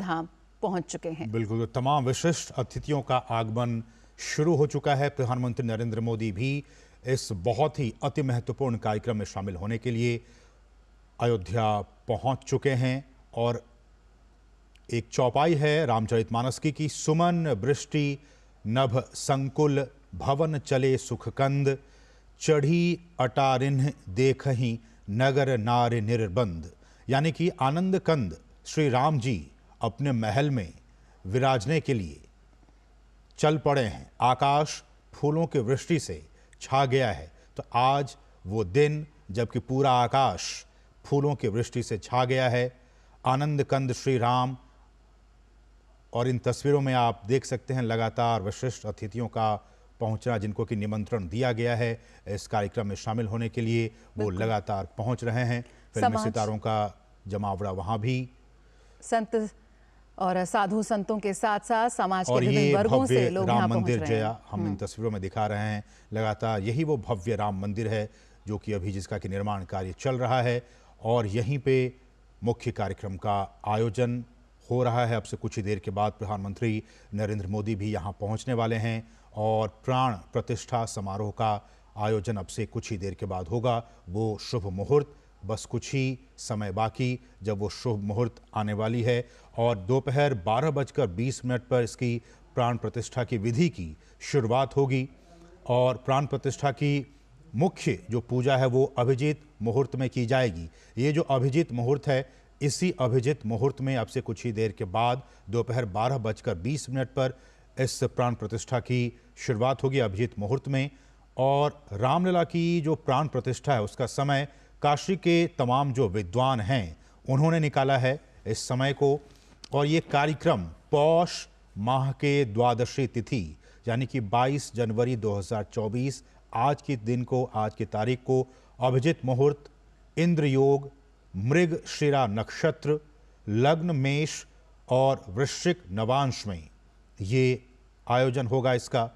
धाम पहुंच चुके हैं। बिल्कुल, तो तमाम विशिष्ट अतिथियों का आगमन शुरू हो चुका है। प्रधानमंत्री नरेंद्र मोदी भी इस बहुत ही अति महत्वपूर्ण कार्यक्रम में शामिल होने के लिए अयोध्या पहुंच चुके हैं और एक चौपाई है रामचरितमानस की सुमन वृष्टि नभ संकुल भवन चले सुखकंद चढ़ी अटारिन्ह देखहि नगर नार निर्बंध। यानी कि आनंद कंद श्री राम जी अपने महल में विराजने के लिए चल पड़े हैं। आकाश फूलों की वृष्टि से छा गया है। तो आज वो दिन जबकि पूरा आकाश फूलों की वृष्टि से छा गया है। आनंद कंद श्री राम, और इन तस्वीरों में आप देख सकते हैं लगातार विशिष्ट अतिथियों का पहुंचना, जिनको कि निमंत्रण दिया गया है इस कार्यक्रम में शामिल होने के लिए, वो लगातार पहुंच रहे हैं। फिल्मी सितारों का जमावड़ा वहां भी, संत और साधु संतों के साथ साथ समाज के विभिन्न वर्गों से लोग राम मंदिर जया हम इन तस्वीरों में दिखा रहे हैं। लगातार यही वो भव्य राम मंदिर है जो कि अभी जिसका कि निर्माण कार्य चल रहा है और यहीं पे मुख्य कार्यक्रम का आयोजन हो रहा है। अब से कुछ ही देर के बाद प्रधानमंत्री नरेंद्र मोदी भी यहाँ पहुँचने वाले हैं और प्राण प्रतिष्ठा समारोह का आयोजन अब से कुछ ही देर के बाद होगा। वो शुभ मुहूर्त, बस कुछ ही समय बाकी जब वो शुभ मुहूर्त आने वाली है और दोपहर 12:20 पर इसकी प्राण प्रतिष्ठा की विधि की शुरुआत होगी और प्राण प्रतिष्ठा की मुख्य जो पूजा है वो अभिजीत मुहूर्त में की जाएगी। ये जो अभिजीत मुहूर्त है, इसी अभिजीत मुहूर्त में अब से कुछ ही देर के बाद दोपहर 12:20 पर इस प्राण प्रतिष्ठा की शुरुआत होगी अभिजीत मुहूर्त में। और रामलला की जो प्राण प्रतिष्ठा है उसका समय काशी के तमाम जो विद्वान हैं उन्होंने निकाला है इस समय को, और ये कार्यक्रम पौष माह के द्वादशी तिथि यानी कि 22 जनवरी 2024 आज के दिन को, आज की तारीख को अभिजीत मुहूर्त, इंद्र योग, मृग शिरा नक्षत्र, लग्न मेष और वृश्चिक नवांश में ये आयोजन होगा इसका।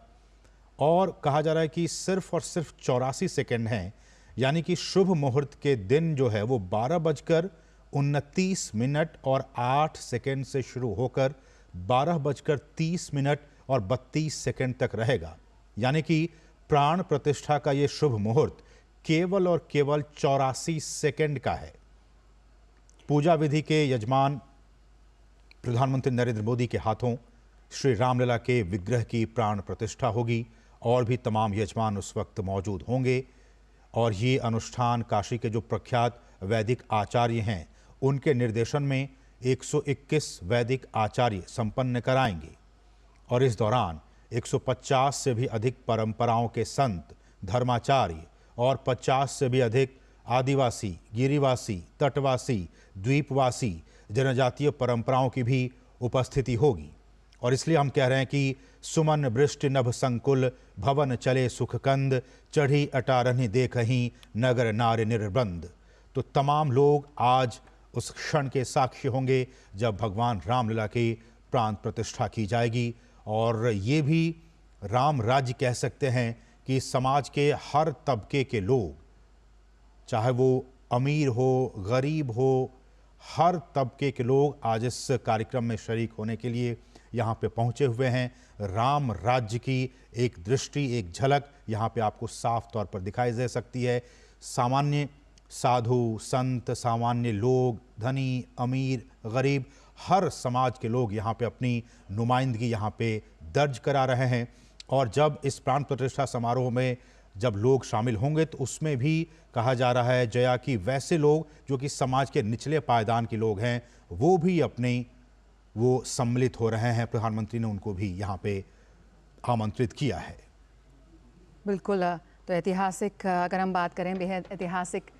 और कहा जा रहा है कि सिर्फ और सिर्फ 84 सेकंड हैं, यानी कि शुभ मुहूर्त के दिन जो है वो 12:29 और 8 सेकंड से शुरू होकर 12:30 और 32 सेकंड तक रहेगा। यानी कि प्राण प्रतिष्ठा का ये शुभ मुहूर्त केवल और केवल 84 सेकंड का है। पूजा विधि के यजमान प्रधानमंत्री नरेंद्र मोदी के हाथों श्री रामलला के विग्रह की प्राण प्रतिष्ठा होगी और भी तमाम यजमान उस वक्त मौजूद होंगे और ये अनुष्ठान काशी के जो प्रख्यात वैदिक आचार्य हैं उनके निर्देशन में 121 वैदिक आचार्य संपन्न कराएंगे और इस दौरान 150 से भी अधिक परंपराओं के संत, धर्माचार्य और 50 से भी अधिक आदिवासी, गिरिवासी, तटवासी, द्वीपवासी जनजातीय परंपराओं की भी उपस्थिति होगी। और इसलिए हम कह रहे हैं कि सुमन वृष्टि नभ संकुल भवन चले सुखकंद चढ़ी अटारन्हि देखहि नगर नार निर्बंध। तो तमाम लोग आज उस क्षण के साक्षी होंगे जब भगवान रामलला की प्राण प्रतिष्ठा की जाएगी। और ये भी राम राज्य कह सकते हैं कि समाज के हर तबके के लोग, चाहे वो अमीर हो, गरीब हो, हर तबके के लोग आज इस कार्यक्रम में शरीक होने के लिए यहाँ पे पहुँचे हुए हैं। राम राज्य की एक दृष्टि, एक झलक यहाँ पे आपको साफ तौर पर दिखाई दे सकती है। सामान्य साधु, संत, सामान्य लोग, धनी, अमीर, गरीब, हर समाज के लोग यहाँ पे अपनी नुमाइंदगी यहाँ पे दर्ज करा रहे हैं। और जब इस प्राण प्रतिष्ठा समारोह में जब लोग शामिल होंगे तो उसमें भी कहा जा रहा है जया कि वैसे लोग जो कि समाज के निचले पायदान के लोग हैं वो भी अपने वो सम्मिलित हो रहे हैं। प्रधानमंत्री ने उनको भी यहाँ पे आमंत्रित किया है। बिल्कुल, तो ऐतिहासिक, अगर हम बात करें, बेहद ऐतिहासिक